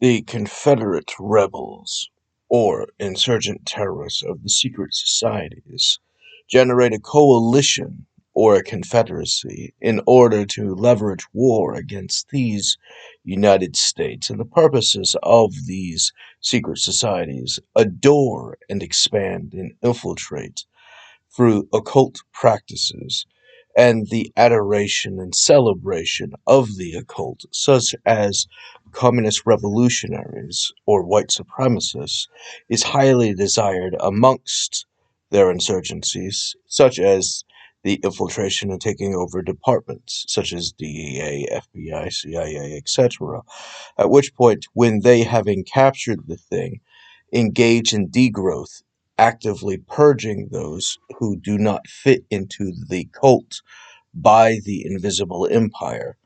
The Confederate rebels, or insurgent terrorists of the secret societies, generate a coalition or a confederacy in order to leverage war against these United States, and the purposes of these secret societies adore and expand and infiltrate through occult practices and the adoration and celebration of the occult, such as communist revolutionaries or white supremacists, is highly desired amongst their insurgencies, such as the infiltration and taking over departments such as DEA, FBI, CIA, etc. At which point, when they, having captured the thing, engage in degrowth, actively purging those who do not fit into the cult by the invisible empire,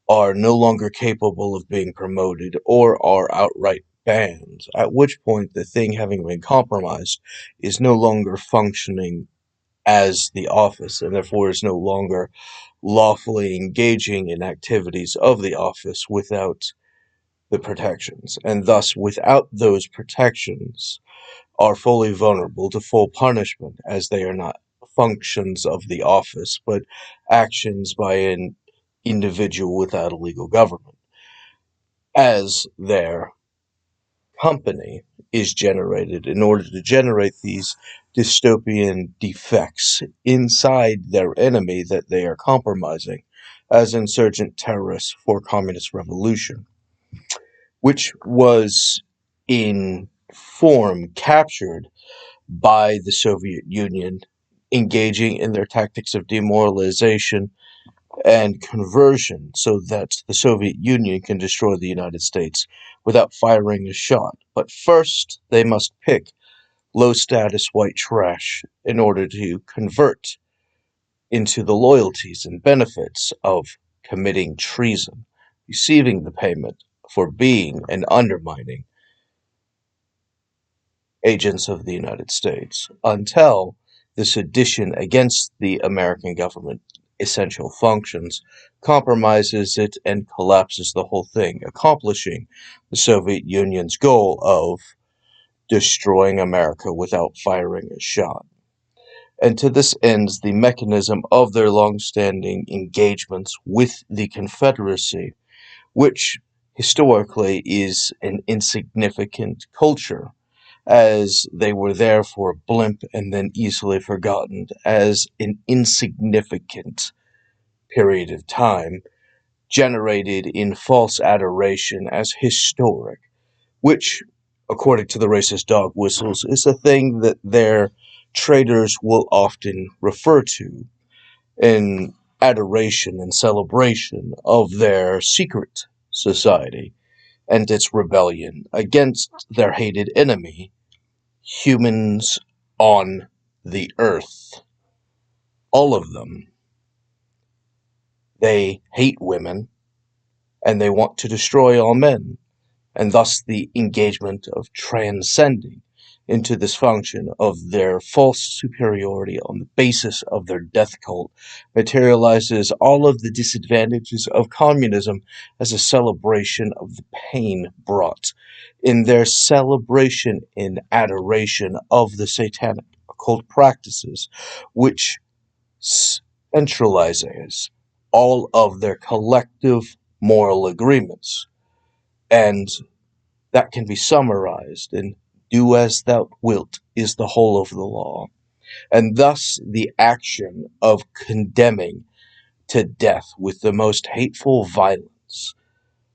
are no longer capable of being promoted or are outright banned, at which point the thing, having been compromised, is no longer functioning as the office and therefore is no longer lawfully engaging in activities of the office without the protections, and thus without those protections are fully vulnerable to full punishment, as they are not functions of the office, but actions by an individual without a legal government, as their company is generated in order to generate these dystopian defects inside their enemy that they are compromising as insurgent terrorists for communist revolution, which was in form captured by the Soviet Union, engaging in their tactics of demoralization and conversion so that the Soviet Union can destroy the United States without firing a shot. But first, they must pick low-status white trash in order to convert into the loyalties and benefits of committing treason, receiving the payment for being and undermining agents of the United States, until the sedition against the American government essential functions compromises it and collapses the whole thing, accomplishing the Soviet Union's goal of destroying America without firing a shot. And to this end, the mechanism of their long-standing engagements with the Confederacy, which historically is an insignificant culture, as they were there for a blimp and then easily forgotten as an insignificant period of time, generated in false adoration as historic, which, according to the racist dog whistles, is a thing that their traitors will often refer to in adoration and celebration of their secret society and its rebellion against their hated enemy, humans on the earth. All of them. They hate women, and they want to destroy all men, and thus the engagement of transcending into this function of their false superiority on the basis of their death cult materializes all of the disadvantages of communism as a celebration of the pain brought in their celebration and adoration of the satanic occult practices, which centralizes all of their collective moral agreements. And that can be summarized in "do as thou wilt" is the whole of the law. And thus the action of condemning to death with the most hateful violence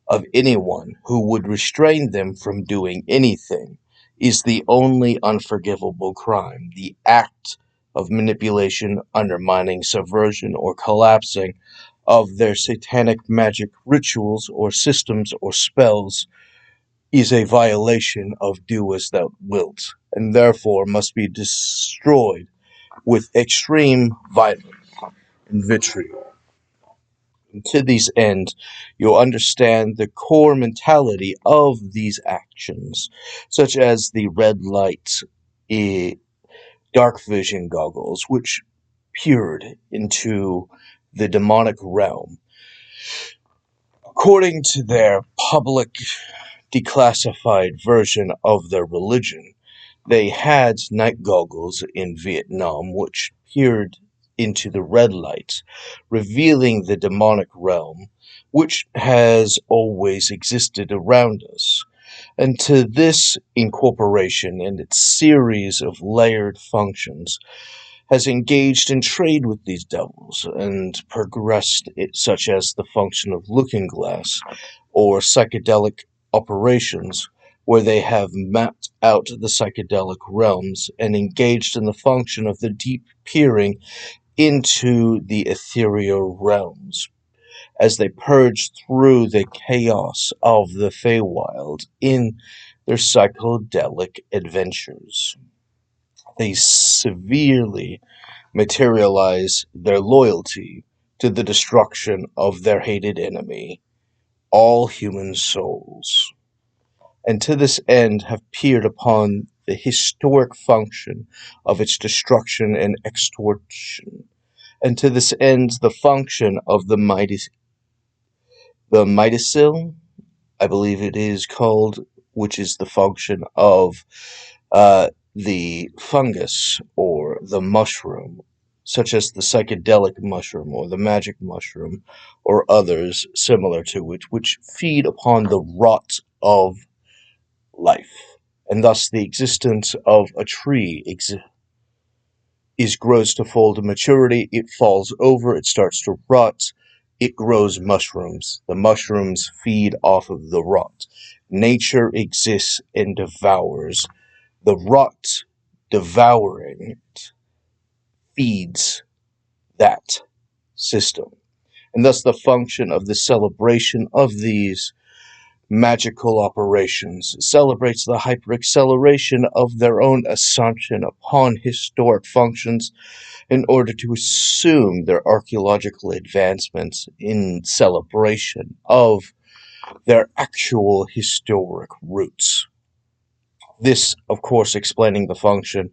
of anyone who would restrain them from doing anything is the only unforgivable crime. The act of manipulation, undermining, subversion, or collapsing of their satanic magic rituals or systems or spells is a violation of "do as thou wilt," and therefore must be destroyed with extreme violence and vitriol. And to these ends, you'll understand the core mentality of these actions, such as the red light, dark vision goggles, which peered into the demonic realm. According to their public declassified version of their religion. They had night goggles in Vietnam which peered into the red light, revealing the demonic realm which has always existed around us. And to this incorporation and its series of layered functions has engaged in trade with these devils and progressed it, such as the function of looking glass or psychedelic operations, where they have mapped out the psychedelic realms and engaged in the function of the deep peering into the ethereal realms as they purge through the chaos of the Feywild in their psychedelic adventures. They severely materialize their loyalty to the destruction of their hated enemy, all human souls, and to this end have peered upon the historic function of its destruction and extortion, and to this end the function of the Midasil, I believe it is called, which is the function of the fungus or the mushroom, such as the psychedelic mushroom or the magic mushroom, or others similar to it, which feed upon the rot of life, and thus the existence of a tree grows to full maturity. It falls over, it starts to rot, it grows mushrooms. The mushrooms feed off of the rot. Nature exists and devours. The rot, devouring it, feeds that system. And thus the function of the celebration of these magical operations celebrates the hyperacceleration of their own assumption upon historic functions in order to assume their archaeological advancements in celebration of their actual historic roots. This, of course, explaining the function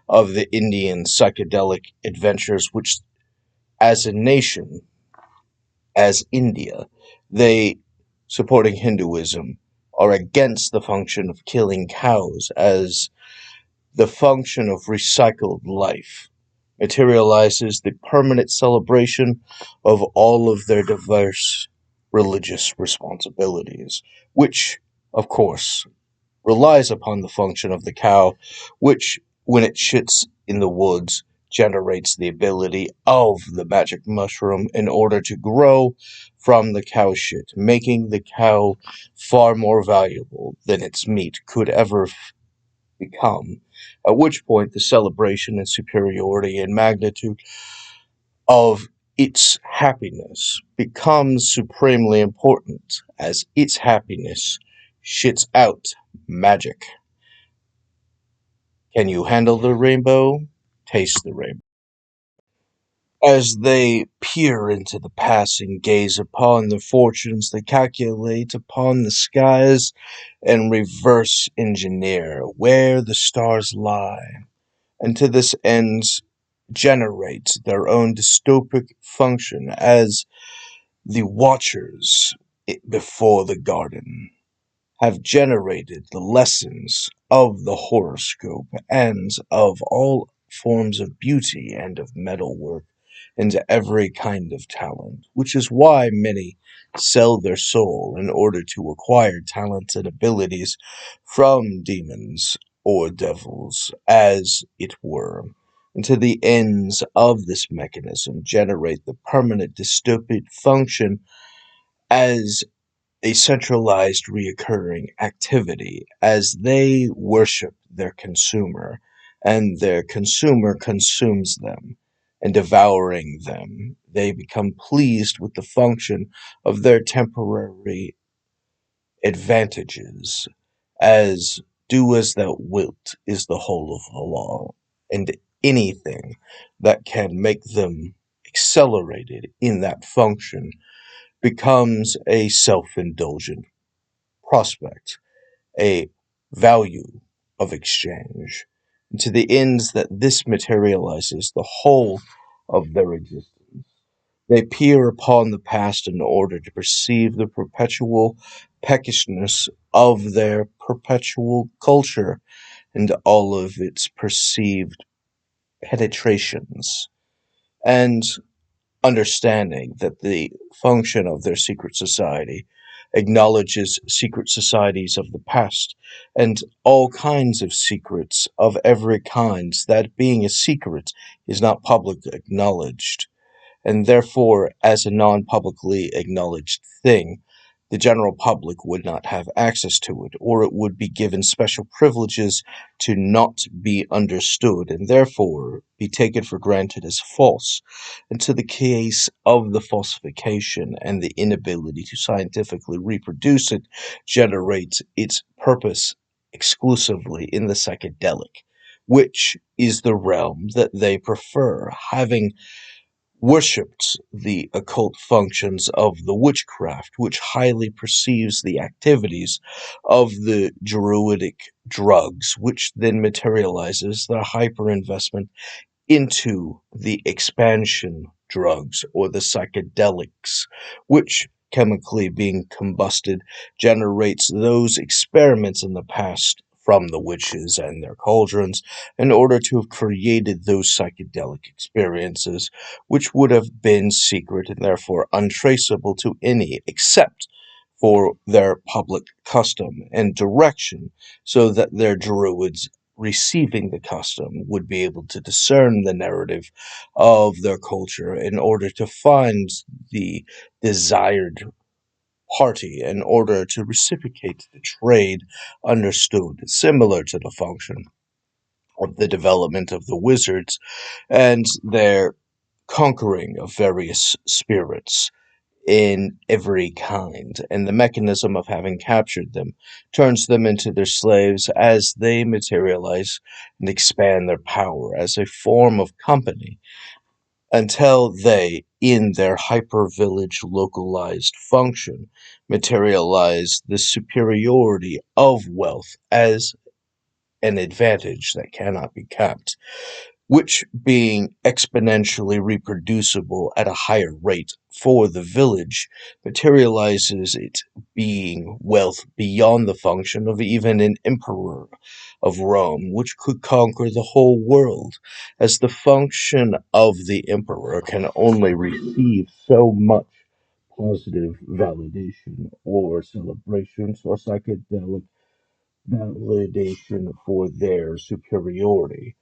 of the Indian psychedelic adventures, which, as a nation, as India, they, supporting Hinduism, are against the function of killing cows as the function of recycled life materializes the permanent celebration of all of their diverse religious responsibilities, which, of course, relies upon the function of the cow, which, when it shits in the woods, generates the ability of the magic mushroom in order to grow from the cow shit, making the cow far more valuable than its meat could ever become. At which point, the celebration and superiority and magnitude of its happiness becomes supremely important, as its happiness shits out magic. Can you handle the rainbow? Taste the rainbow. As they peer into the past and gaze upon their fortunes, they calculate upon the skies and reverse engineer where the stars lie, and to this end generate their own dystopic function as the watchers before the garden have generated the lessons of the horoscope and of all forms of beauty and of metalwork into every kind of talent, which is why many sell their soul in order to acquire talents and abilities from demons or devils, as it were, and to the ends of this mechanism generate the permanent dystopic function as a centralized reoccurring activity as they worship their consumer, and their consumer consumes them, and devouring them, they become pleased with the function of their temporary advantages, as do as thou wilt is the whole of the law, and anything that can make them accelerated in that function becomes a self-indulgent prospect, a value of exchange, to the ends that this materializes the whole of their existence. They peer upon the past in order to perceive the perpetual peckishness of their perpetual culture and all of its perceived penetrations, and understanding that the function of their secret society acknowledges secret societies of the past and all kinds of secrets of every kind, that being a secret is not publicly acknowledged, and therefore, as a non-publicly acknowledged thing, the general public would not have access to it, or it would be given special privileges to not be understood, and therefore be taken for granted as false, until the case of the falsification and the inability to scientifically reproduce it generates its purpose exclusively in the psychedelic, which is the realm that they prefer, having worshipped the occult functions of the witchcraft, which highly perceives the activities of the druidic drugs, which then materializes their hyperinvestment into the expansion drugs or the psychedelics, which, chemically being combusted, generates those experiments in the past from the witches and their cauldrons in order to have created those psychedelic experiences, which would have been secret and therefore untraceable to any except for their public custom and direction, so that their druids receiving the custom would be able to discern the narrative of their culture in order to find the desired party in order to reciprocate the trade understood, similar to the function of the development of the wizards and their conquering of various spirits in every kind, and the mechanism of having captured them turns them into their slaves as they materialize and expand their power as a form of company until they, in their hyper-village localized function, materialize the superiority of wealth as an advantage that cannot be kept, which being exponentially reproducible at a higher rate for the village, materializes it being wealth beyond the function of even an emperor of Rome, which could conquer the whole world, as the function of the emperor can only receive so much positive validation or celebrations or psychedelic validation for their superiority,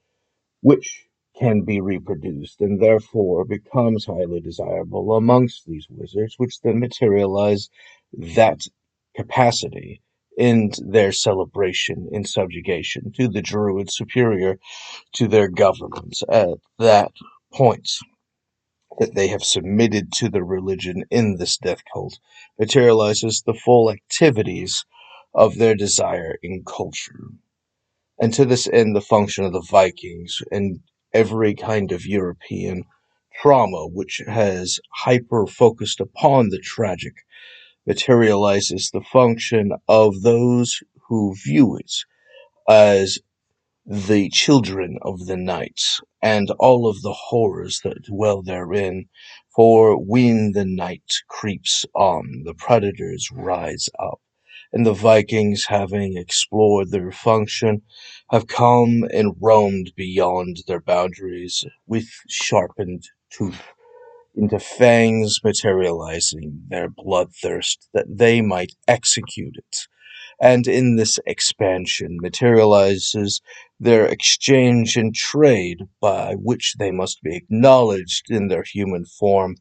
which can be reproduced and therefore becomes highly desirable amongst these wizards, which then materialize that capacity in their celebration in subjugation to the druid superior to their governments at that point that they have submitted to the religion in this death cult materializes the full activities of their desire in culture. And to this end, the function of the Vikings and every kind of European trauma which has hyper focused upon the tragic materializes the function of those who view it as the children of the night, and all of the horrors that dwell therein. For when the night creeps on, the predators rise up, and the Vikings, having explored their function, have come and roamed beyond their boundaries with sharpened tooth into fangs materializing their bloodthirst that they might execute it, and in this expansion materializes their exchange and trade by which they must be acknowledged in their human form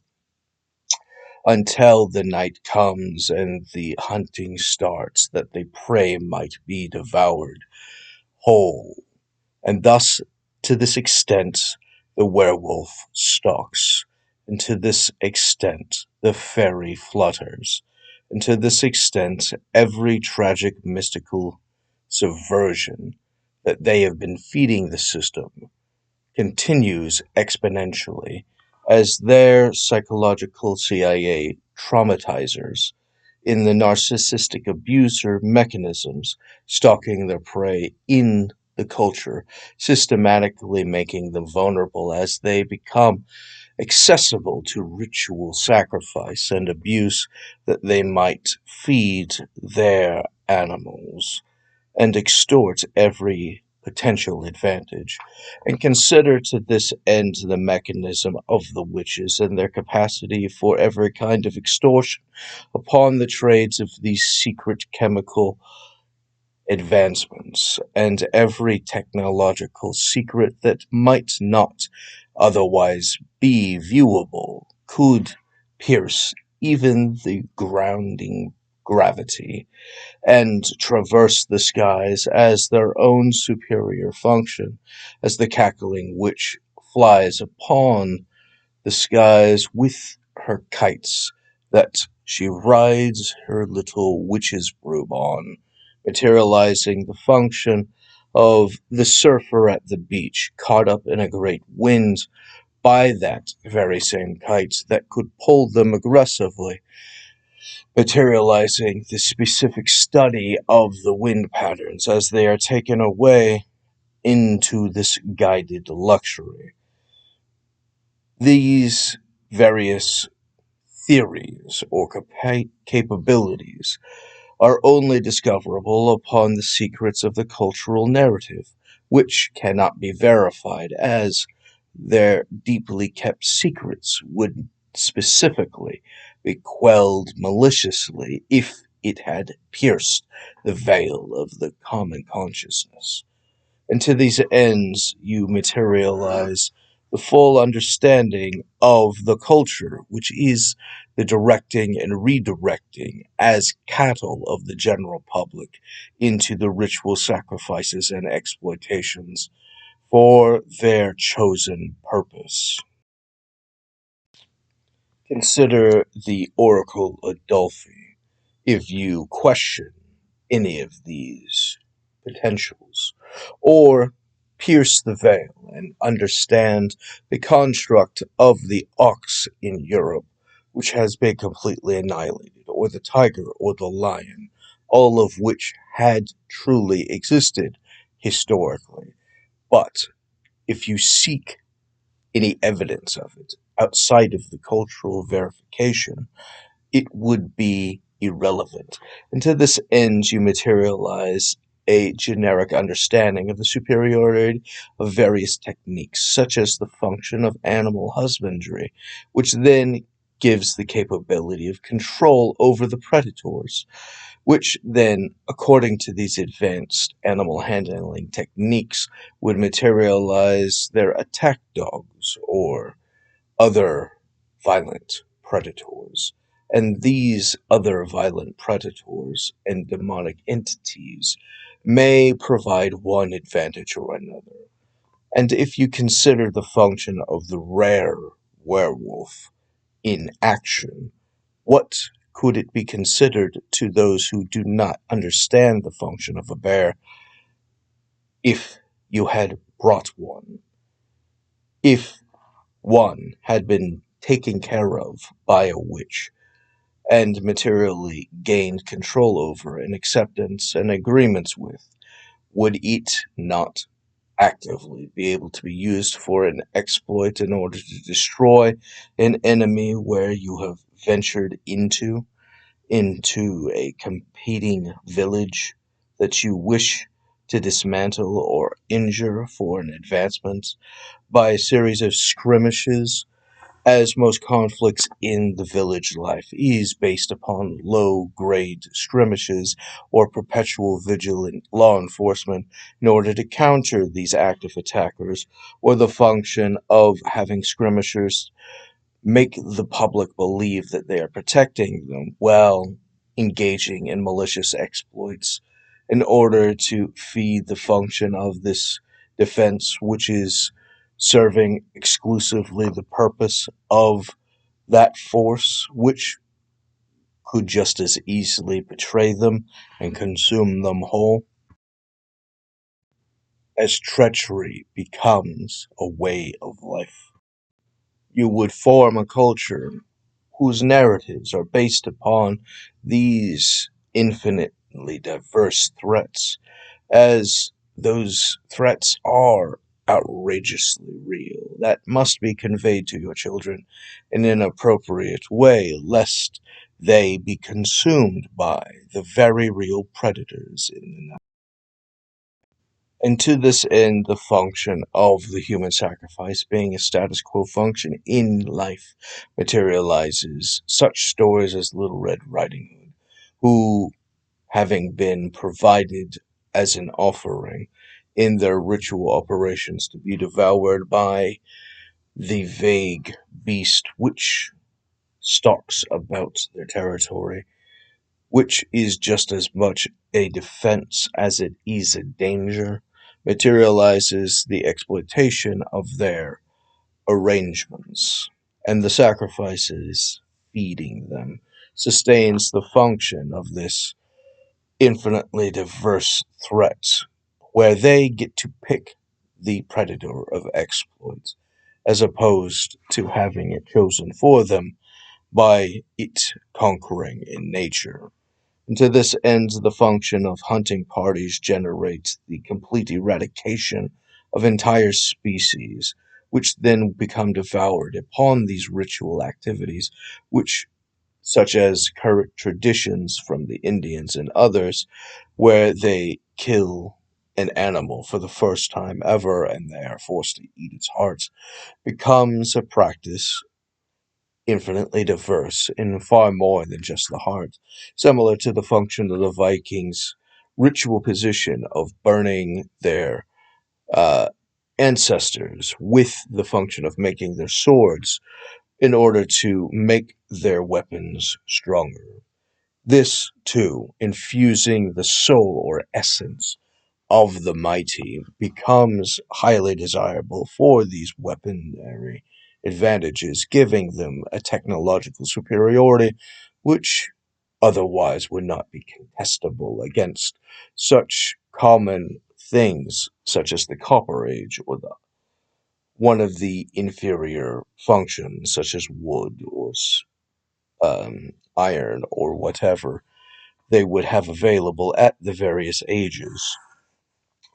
until the night comes and the hunting starts that the prey might be devoured whole. And thus, to this extent, the werewolf stalks, and to this extent, the fairy flutters, and to this extent, every tragic mystical subversion that they have been feeding the system continues exponentially as their psychological CIA traumatizers in the narcissistic abuser mechanisms stalking their prey in the culture, systematically making them vulnerable as they become accessible to ritual sacrifice and abuse that they might feed their animals and extort every potential advantage, and consider to this end the mechanism of the witches and their capacity for every kind of extortion upon the trades of these secret chemical advancements, and every technological secret that might not otherwise be viewable could pierce even the grounding gravity and traverse the skies as their own superior function, as the cackling witch flies upon the skies with her kites that she rides her little witch's broom on, materializing the function of the surfer at the beach caught up in a great wind by that very same kite that could pull them aggressively, materializing the specific study of the wind patterns as they are taken away into this guided luxury. These various theories or capabilities are only discoverable upon the secrets of the cultural narrative, which cannot be verified, as their deeply kept secrets would specifically be quelled maliciously if it had pierced the veil of the common consciousness. And to these ends, you materialize the full understanding of the culture, which is the directing and redirecting as cattle of the general public into the ritual sacrifices and exploitations for their chosen purpose. Consider the Oracle Adolphi if you question any of these potentials, or pierce the veil and understand the construct of the ox in Europe, which has been completely annihilated, or the tiger or the lion, all of which had truly existed historically. But if you seek any evidence of it outside of the cultural verification, it would be irrelevant. And to this end, you materialize a generic understanding of the superiority of various techniques, such as the function of animal husbandry, which then gives the capability of control over the predators, which then, according to these advanced animal handling techniques, would materialize their attack dogs or other violent predators. And these other violent predators and demonic entities may provide one advantage or another. And if you consider the function of the rare werewolf in action, what could it be considered to those who do not understand the function of a bear if you had brought one? If one had been taken care of by a witch and materially gained control over and acceptance and agreements with, would it not actively be able to be used for an exploit in order to destroy an enemy where you have ventured into a competing village that you wish to dismantle or injure for an advancement by a series of skirmishes, as most conflicts in the village life is based upon low-grade skirmishes or perpetual vigilant law enforcement in order to counter these active attackers, or the function of having skirmishers make the public believe that they are protecting them while engaging in malicious exploits in order to feed the function of this defense, which is serving exclusively the purpose of that force, which could just as easily betray them and consume them whole, as treachery becomes a way of life. You would form a culture whose narratives are based upon these infinitely diverse threats, as those threats are outrageously real, that must be conveyed to your children in an appropriate way, lest they be consumed by the very real predators in the night. And to this end, the function of the human sacrifice, being a status quo function in life, materializes such stories as Little Red Riding Hood, who, having been provided as an offering in their ritual operations to be devoured by the vague beast which stalks about their territory, which is just as much a defense as it is a danger, materializes the exploitation of their arrangements, and the sacrifices feeding them sustains the function of this infinitely diverse threat, where they get to pick the predator of exploit, as opposed to having it chosen for them by it conquering in nature. And to this end, the function of hunting parties generates the complete eradication of entire species, which then become devoured upon these ritual activities, which such as current traditions from the Indians and others, where they kill an animal for the first time ever and they are forced to eat its heart, becomes a practice infinitely diverse in far more than just the heart, similar to the function of the Vikings' ritual position of burning their uh, ancestors with the function of making their swords in order to make their weapons stronger. This, too, infusing the soul or essence of the mighty, becomes highly desirable for these weaponry advantages, giving them a technological superiority which otherwise would not be contestable against such common things such as the Copper Age or the one of the inferior functions such as wood or iron or whatever they would have available at the various ages.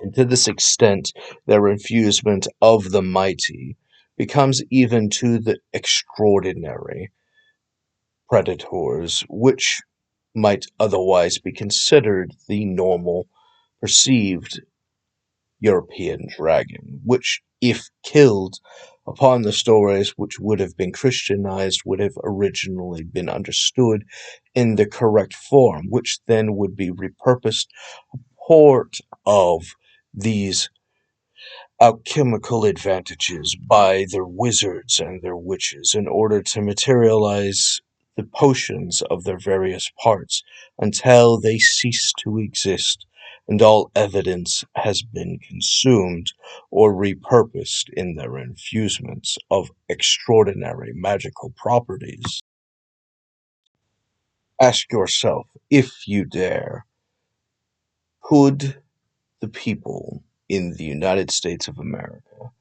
And to this extent, their infusement of the mighty becomes even to the extraordinary predators, which might otherwise be considered the normal, perceived European dragon, which, if killed upon the stories which would have been Christianized, would have originally been understood in the correct form, which then would be repurposed part of these alchemical advantages by their wizards and their witches in order to materialize the potions of their various parts until they cease to exist and all evidence has been consumed or repurposed in their infusements of extraordinary magical properties. Ask yourself, if you dare, could the people in the United States of America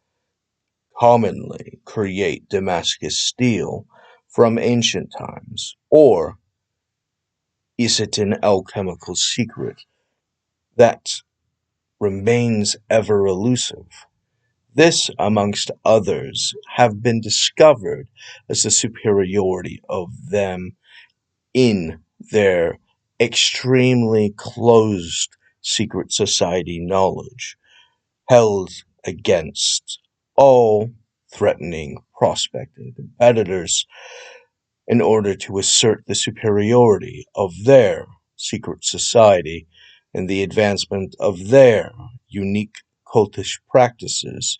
commonly create Damascus steel from ancient times, or is it an alchemical secret that remains ever elusive? This, amongst others, have been discovered as the superiority of them in their extremely closed secret society knowledge, held against all threatening prospective competitors in order to assert the superiority of their secret society and the advancement of their unique cultish practices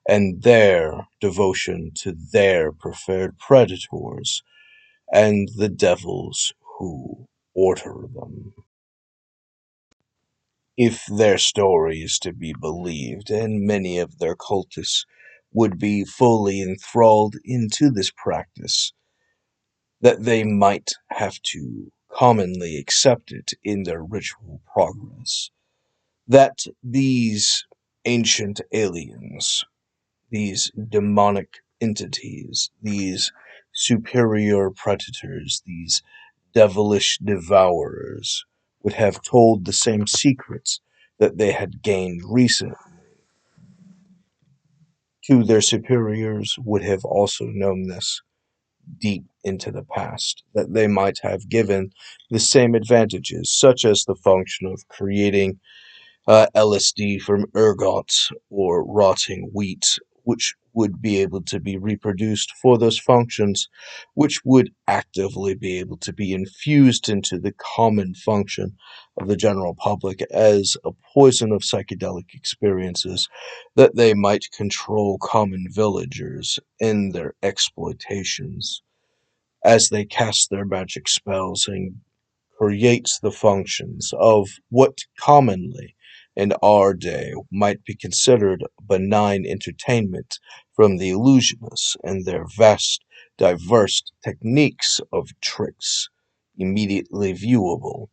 and their devotion to their preferred predators and the devils who order them. If their story is to be believed, and many of their cultists would be fully enthralled into this practice, that they might have to commonly accept it in their ritual progress, that these ancient aliens, these demonic entities, these superior predators, these devilish devourers, would have told the same secrets that they had gained recently to their superiors, would have also known this, deep into the past, that they might have given the same advantages, such as the function of creating LSD from ergot or rotting wheat, which would be able to be reproduced for those functions, which would actively be able to be infused into the common function of the general public as a poison of psychedelic experiences, that they might control common villagers in their exploitations as they cast their magic spells and creates the functions of what commonly in our day might be considered benign entertainment from the illusionists and their vast, diverse techniques of tricks immediately viewable,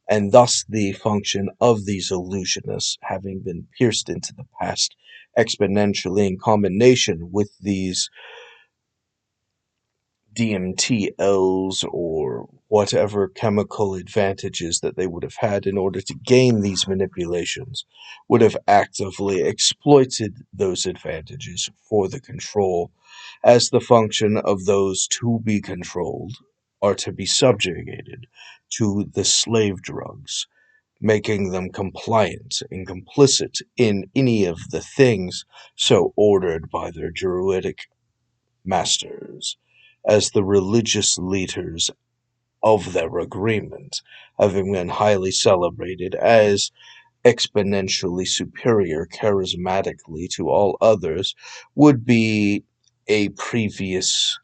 and thus the function of these illusionists having been pierced into the past exponentially in combination with these DMTLs or whatever chemical advantages that they would have had in order to gain these manipulations, would have actively exploited those advantages for the control, as the function of those to be controlled are to be subjugated to the slave drugs, making them compliant and complicit in any of the things so ordered by their druidic masters, as the religious leaders of their agreement, having been highly celebrated as exponentially superior charismatically to all others, would be a previous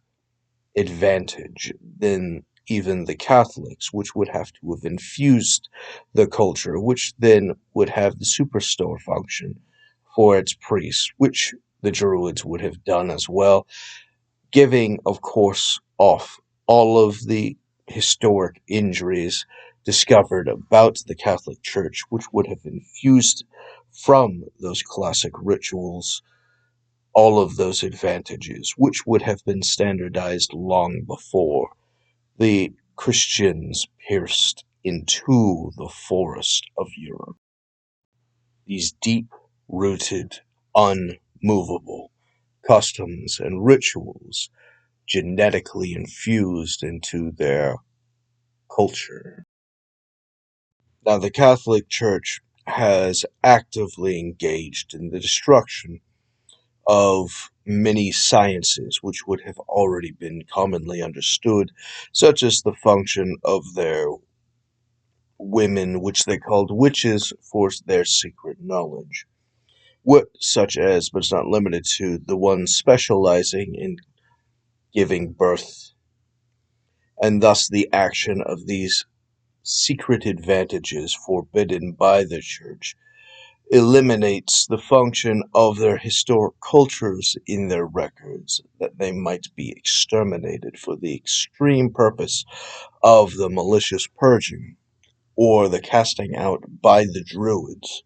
advantage than even the Catholics, which would have to have infused the culture, which then would have the superstore function for its priests, which the Druids would have done as well, giving, of course, off all of the historic injuries discovered about the Catholic Church, which would have infused from those classic rituals all of those advantages, which would have been standardized long before the Christians pierced into the forest of Europe. These deep-rooted, unmovable customs and rituals genetically infused into their culture. Now, the Catholic Church has actively engaged in the destruction of many sciences which would have already been commonly understood, such as the function of their women, which they called witches for their secret knowledge. Such as, but it's not limited to, the ones specializing in giving birth, and thus the action of these secret advantages forbidden by the Church eliminates the function of their historic cultures in their records, that they might be exterminated for the extreme purpose of the malicious purging or the casting out by the Druids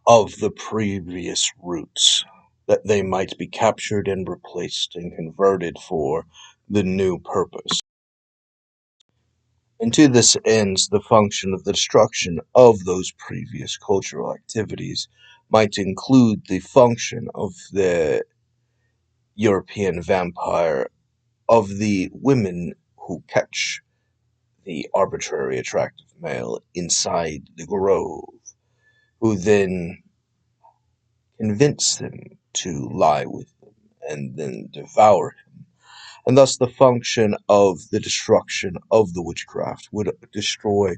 of the previous roots, that they might be captured and replaced and converted for the new purpose. And to this ends, the function of the destruction of those previous cultural activities might include the function of the European vampire, of the women who catch the arbitrary attractive male inside the grove, who then convince him to lie with them and then devour him. And thus the function of the destruction of the witchcraft would destroy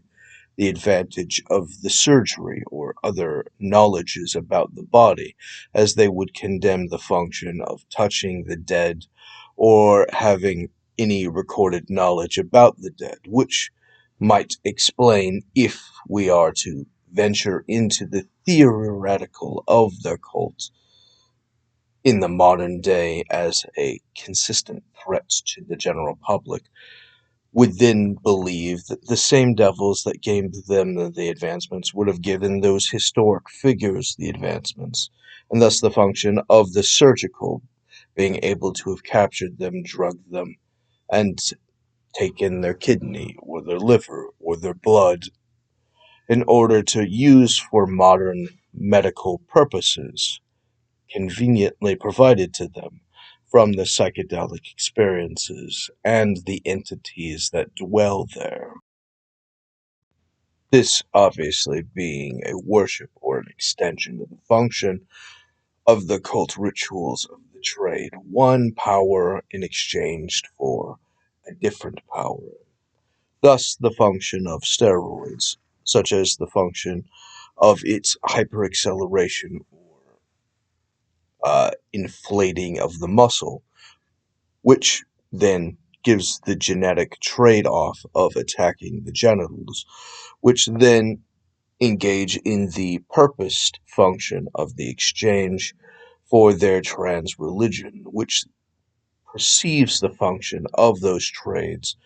the advantage of the surgery or other knowledges about the body, as they would condemn the function of touching the dead or having any recorded knowledge about the dead, which might explain, if we are to venture into the theoretical of their cult in the modern day as a consistent threat to the general public, would then believe that the same devils that gave them the advancements would have given those historic figures the advancements, and thus the function of the surgical being able to have captured them, drugged them, and taken their kidney or their liver or their blood in order to use for modern medical purposes conveniently provided to them from the psychedelic experiences and the entities that dwell there. This obviously being a worship or an extension of the function of the cult rituals of the trade, one power in exchange for a different power. Thus, the function of steroids, such as the function of its hyperacceleration or inflating of the muscle, which then gives the genetic trade off of attacking the genitals, which then engage in the purposed function of the exchange for their trans religion, which perceives the function of those trades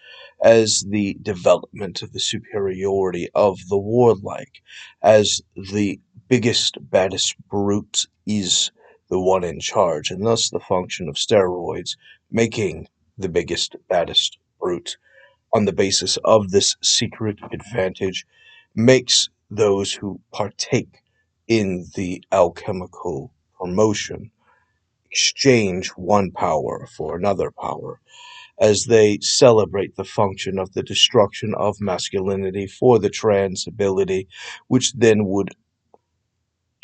as the development of the superiority of the warlike, as the biggest, baddest brute is the one in charge, and thus the function of steroids making the biggest, baddest brute on the basis of this secret advantage makes those who partake in the alchemical promotion exchange one power for another power, as they celebrate the function of the destruction of masculinity for the trans ability, which then would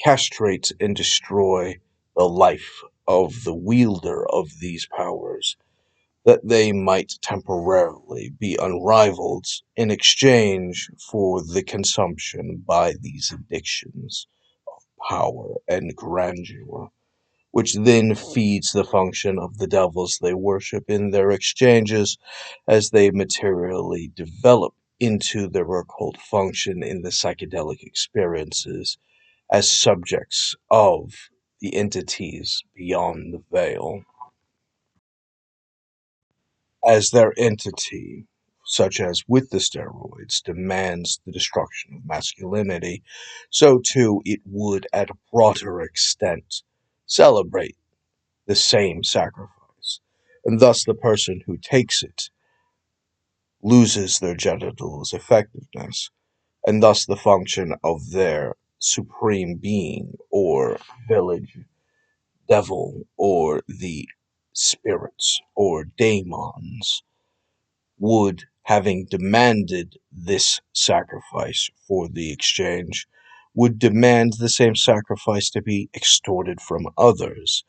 castrate and destroy the life of the wielder of these powers, that they might temporarily be unrivaled in exchange for the consumption by these addictions of power and grandeur, which then feeds the function of the devils they worship in their exchanges as they materially develop into their occult function in the psychedelic experiences as subjects of the entities beyond the veil. As their entity, such as with the steroids, demands the destruction of masculinity, so too it would at a broader extent celebrate the same sacrifice, and thus the person who takes it loses their genitals' effectiveness, and thus the function of their supreme being, or village devil, or the spirits, or daemons, would, having demanded this sacrifice for the exchange, would demand the same sacrifice to be extorted from others,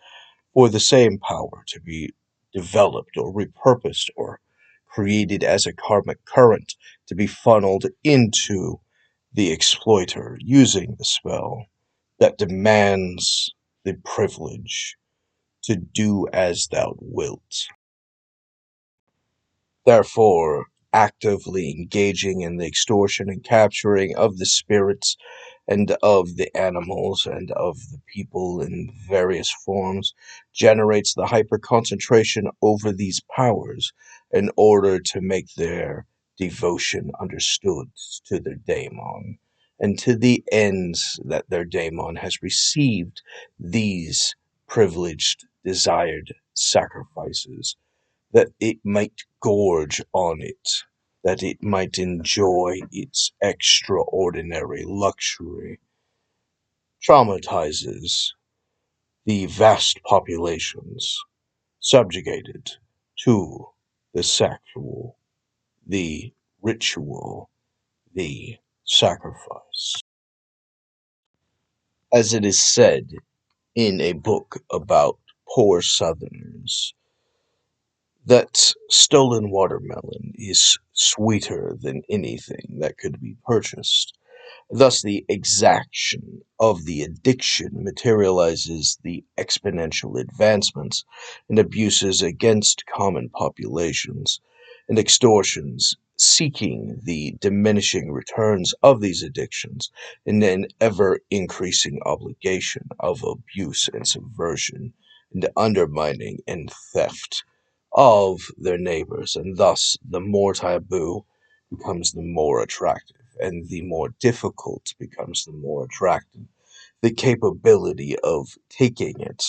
for the same power to be developed or repurposed or created as a karmic current to be funneled into the exploiter using the spell that demands the privilege to do as thou wilt. Therefore, actively engaging in the extortion and capturing of the spirits and of the animals and of the people in various forms generates the hyperconcentration over these powers in order to make their devotion understood to their daemon, and to the ends that their daemon has received these privileged, desired sacrifices, that it might gorge on it, that it might enjoy its extraordinary luxury, traumatizes the vast populations subjugated to the sexual, the ritual, the sacrifice. As it is said in a book about poor Southerners, that stolen watermelon is sweeter than anything that could be purchased. Thus, the exaction of the addiction materializes the exponential advancements and abuses against common populations, and extortions seeking the diminishing returns of these addictions in an ever increasing obligation of abuse and subversion, and undermining and theft of their neighbors, and thus the more taboo becomes the more attractive, and the more difficult becomes the more attractive. The capability of taking it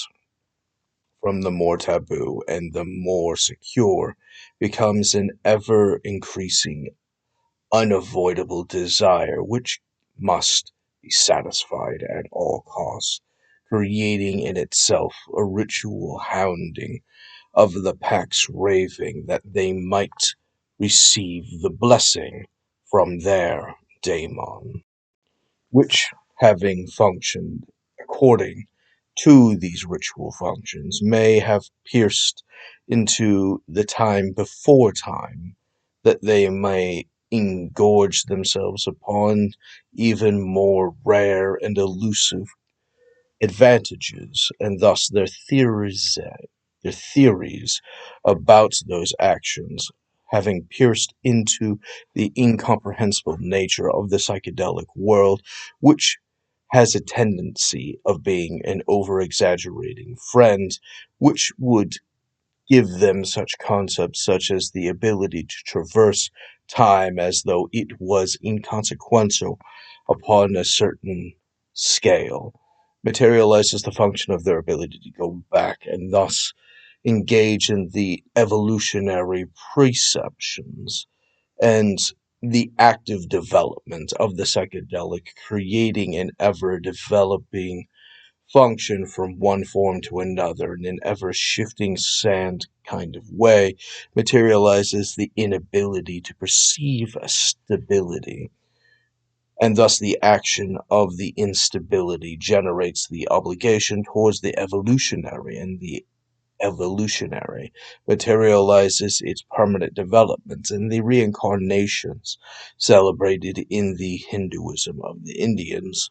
from the more taboo and the more secure becomes an ever increasing, unavoidable desire which must be satisfied at all costs, creating in itself a ritual hounding of the pack's raving that they might receive the blessing from their Daemon, which, having functioned according to these ritual functions, may have pierced into the time before time, that they may engorge themselves upon even more rare and elusive advantages, and thus their theories about those actions, having pierced into the incomprehensible nature of the psychedelic world, which has a tendency of being an over-exaggerating friend, which would give them such concepts such as the ability to traverse time as though it was inconsequential upon a certain scale, materializes the function of their ability to go back and thus engage in the evolutionary preceptions and the active development of the psychedelic, creating an ever developing function from one form to another in an ever shifting sand kind of way, materializes the inability to perceive a stability. And thus, the action of the instability generates the obligation towards the evolutionary, and the evolutionary materializes its permanent development in the reincarnations celebrated in the Hinduism of the Indians,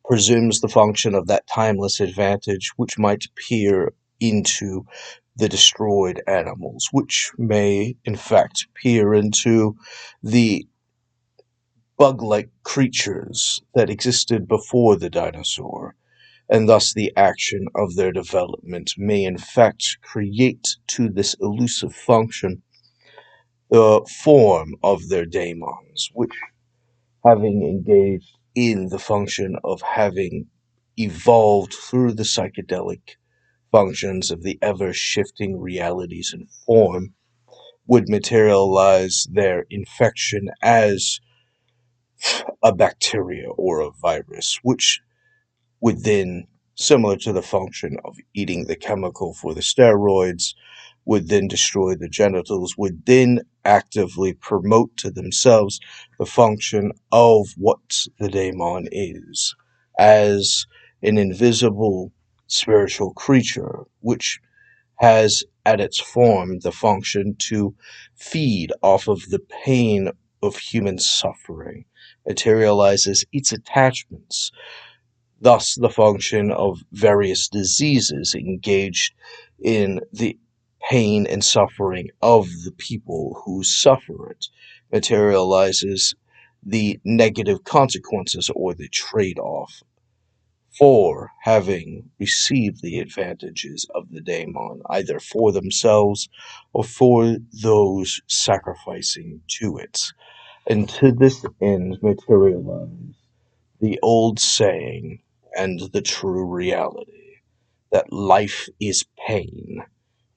presumes the function of that timeless advantage which might peer into the destroyed animals, which may, in fact, peer into the bug-like creatures that existed before the dinosaur, and thus the action of their development may in fact create to this elusive function the form of their daemons, which, having engaged in the function of having evolved through the psychedelic functions of the ever-shifting realities and form, would materialize their infection as a bacteria or a virus, which would then, similar to the function of eating the chemical for the steroids, would then destroy the genitals, would then actively promote to themselves the function of what the daemon is, as an invisible spiritual creature, which has at its form the function to feed off of the pain of human suffering, materializes its attachments, thus the function of various diseases engaged in the pain and suffering of the people who suffer it, materializes the negative consequences or the trade-off for having received the advantages of the daemon, either for themselves or for those sacrificing to it. And to this end materialize the old saying and the true reality that life is pain,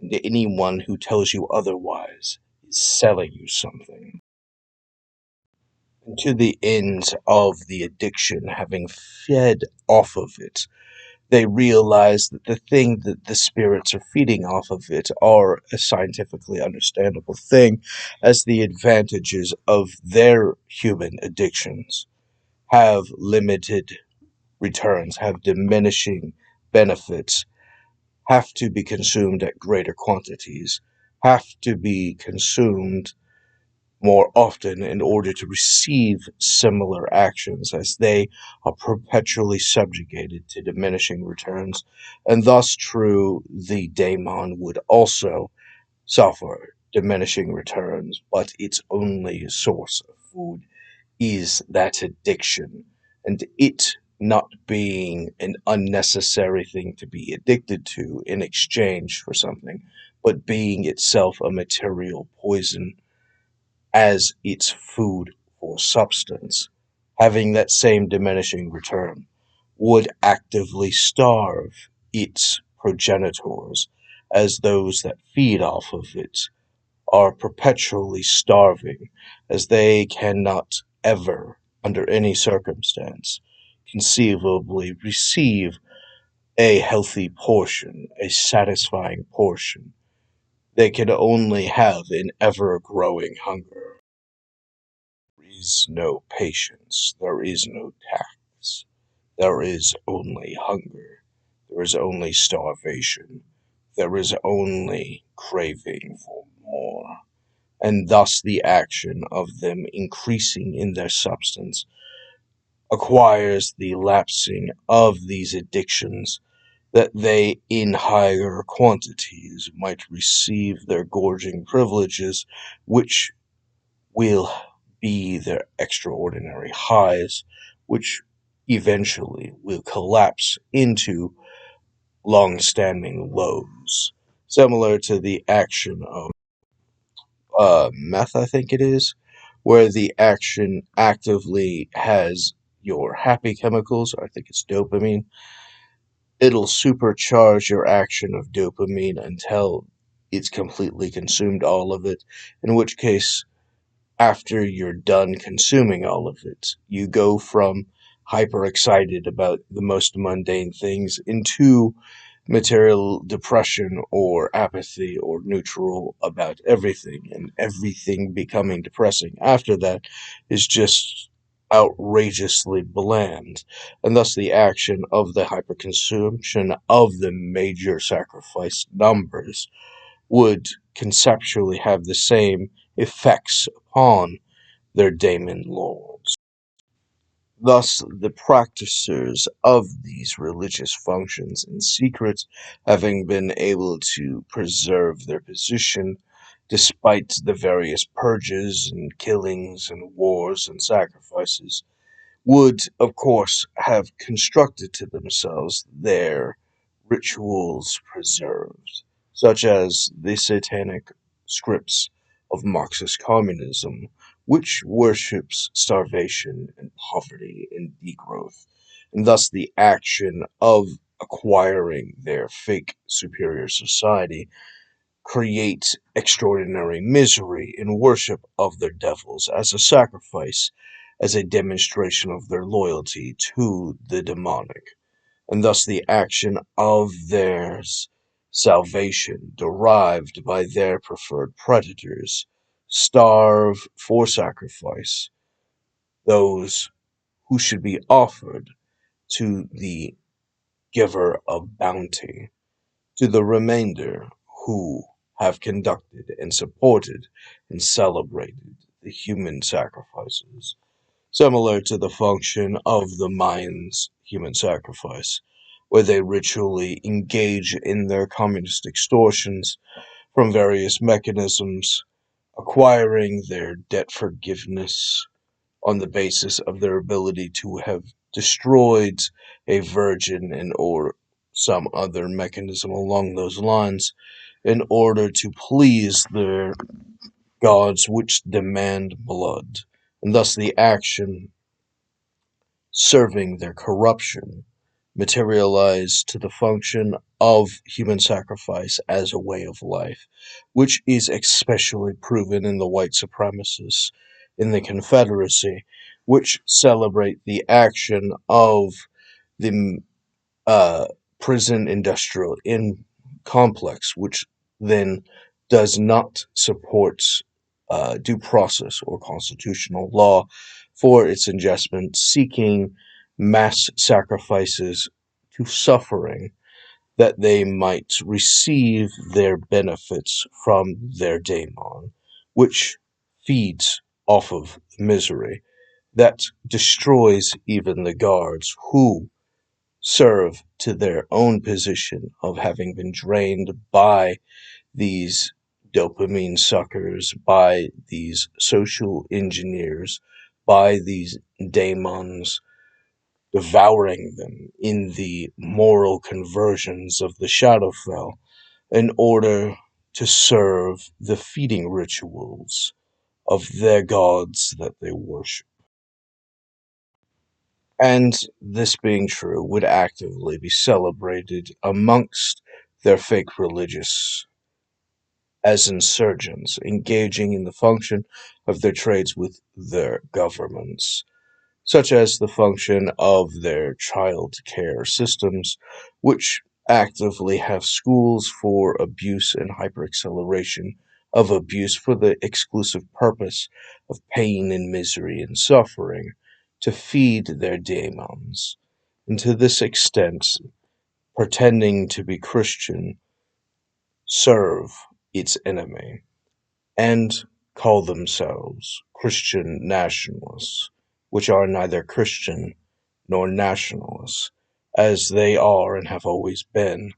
and anyone who tells you otherwise is selling you something. And to the end of the addiction having fed off of it, they realize that the thing that the spirits are feeding off of it are a scientifically understandable thing, as the advantages of their human addictions have limited returns, have diminishing benefits, have to be consumed at greater quantities, have to be consumed more often in order to receive similar actions, as they are perpetually subjugated to diminishing returns, and thus true the daemon would also suffer diminishing returns, but its only source of food is that addiction, and it not being an unnecessary thing to be addicted to in exchange for something, but being itself a material poison as its food or substance, having that same diminishing return, would actively starve its progenitors, as those that feed off of it are perpetually starving, as they cannot ever, under any circumstance, conceivably receive a healthy portion, a satisfying portion. They can only have an ever-growing hunger. There is no patience, there is no tact. There is only hunger. There is only starvation. There is only craving for more. And thus the action of them increasing in their substance acquires the lapsing of these addictions that they in higher quantities might receive their gorging privileges, which will be their extraordinary highs, which eventually will collapse into long-standing lows, similar to the action of meth, I think it is, where the action actively has your happy chemicals, I think it's dopamine. It'll supercharge your action of dopamine until it's completely consumed all of it, in which case after you're done consuming all of it, you go from hyper excited about the most mundane things into material depression or apathy or neutral about everything, and everything becoming depressing after that is just outrageously bland, and thus the action of the hyperconsumption of the major sacrifice numbers would conceptually have the same effects upon their daemon lords. Thus, the practicers of these religious functions in secret, having been able to preserve their position despite the various purges and killings and wars and sacrifices, would, of course, have constructed to themselves their rituals preserved, such as the satanic scripts of Marxist communism, which worships starvation and poverty and degrowth, and thus the action of acquiring their fake superior society create extraordinary misery in worship of their devils as a sacrifice, as a demonstration of their loyalty to the demonic, and thus the action of their salvation derived by their preferred predators starve for sacrifice those who should be offered to the giver of bounty, to the remainder who have conducted and supported and celebrated the human sacrifices, similar to the function of the Mayans' human sacrifice, where they ritually engage in their communist extortions from various mechanisms, acquiring their debt forgiveness on the basis of their ability to have destroyed a virgin and or some other mechanism along those lines in order to please their gods which demand blood, and thus the action serving their corruption materialized to the function of human sacrifice as a way of life, which is especially proven in the white supremacists in the Confederacy, which celebrate the action of the uh, prison industrial in complex, which then does not support due process or constitutional law for its adjustment, seeking mass sacrifices to suffering that they might receive their benefits from their daemon, which feeds off of misery that destroys even the guards who serve to their own position of having been drained by these dopamine suckers, by these social engineers, by these daemons, devouring them in the moral conversions of the Shadowfell in order to serve the feeding rituals of their gods that they worship. And this being true would actively be celebrated amongst their fake religious as insurgents, engaging in the function of their trades with their governments, such as the function of their child care systems, which actively have schools for abuse and hyperacceleration of abuse for the exclusive purpose of pain and misery and suffering to feed their demons. And to this extent, pretending to be Christian, serve its enemy, and call themselves Christian nationalists, which are neither Christian nor nationalists, as they are and have always been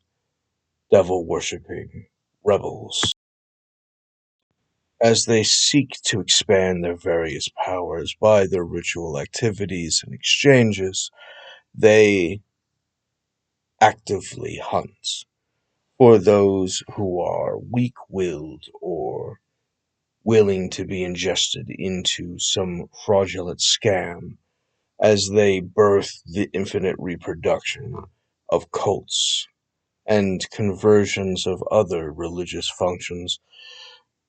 devil-worshipping rebels. As they seek to expand their various powers by their ritual activities and exchanges, they actively hunt for those who are weak-willed or willing to be ingested into some fraudulent scam as they birth the infinite reproduction of cults and conversions of other religious functions,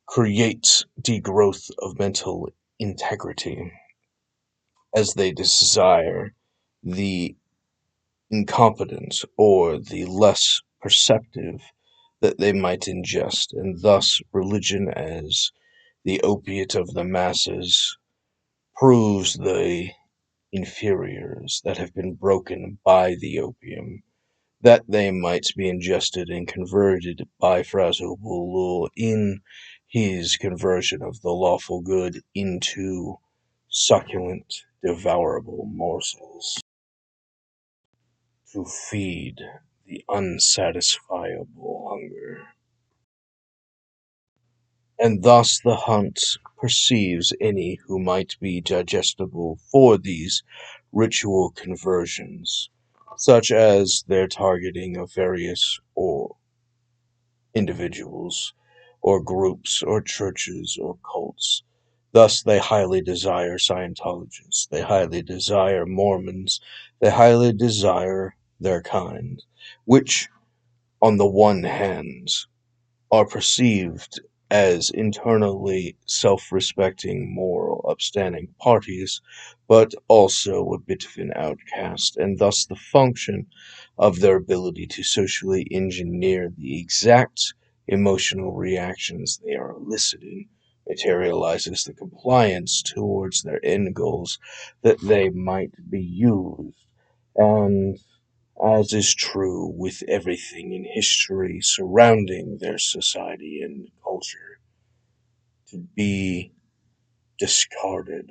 create degrowth of mental integrity as they desire the incompetent or the less perceptive that they might ingest, and thus religion as the opiate of the masses proves the inferiors that have been broken by the opium, that they might be ingested and converted by Frazubulul in his conversion of the lawful good into succulent, devourable morsels to feed the unsatisfiable hunger. And thus the hunt perceives any who might be digestible for these ritual conversions, such as their targeting of various or individuals, or groups, or churches, or cults. Thus they highly desire Scientologists, they highly desire Mormons, they highly desire their kind, which, on the one hand, are perceived as internally self-respecting, moral, upstanding parties, but also a bit of an outcast, and thus the function of their ability to socially engineer the exact emotional reactions they are eliciting materializes the compliance towards their end goals that they might be used, and as is true with everything in history surrounding their society and culture, to be discarded.